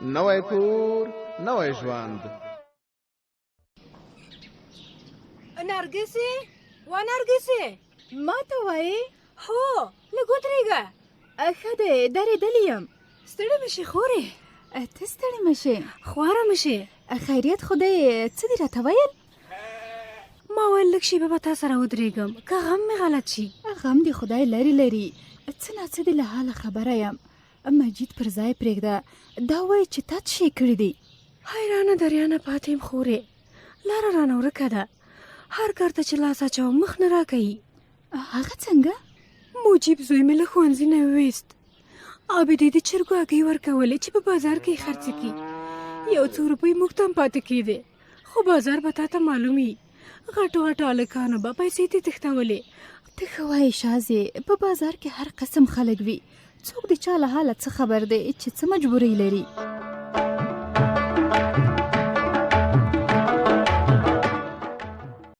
نوی کور نوی ژوند. نرګسې و نرګسې ما ته وایې؟ هو لږ ودرېږه. ښه دی درېدلې یم. ستړې مه شې خورې. ته ستړې مه شې. خواره مه شې. خیریت خو دی څه دې راته ویل؟ ما ویل لږ شېبه به تا سره ودرېږم که غم مې غلط شي. غم دې خدای لري لري. څه نه څه دې له حاله خبره یم. مجید پر ځای پرېږده. دا وایي چې تا څه شی کړي دي؟ حیرانه دریانه پاتې یم خورې. لاره رانه ورکه ده. هر کار ته چې لاس اچوم مخ نه راکوي. هغه څنګه؟ موجب زوی مې له ښوونځي نه وویست. عابدې د چرګو هګۍ ورکولې چې په بازار کې خرڅ کړي. 1 څو روپۍ موږ ته هم پاتې کېدې. خو بازار به تا ته معلوم وي. غټو غټو هلکانو به پیسې دې تښتولې. ته ښه وایې شازې، په بازار کې هر قسم خلک وي. څوک د چا له حاله څه خبر دی چې څه مجبورۍ لري.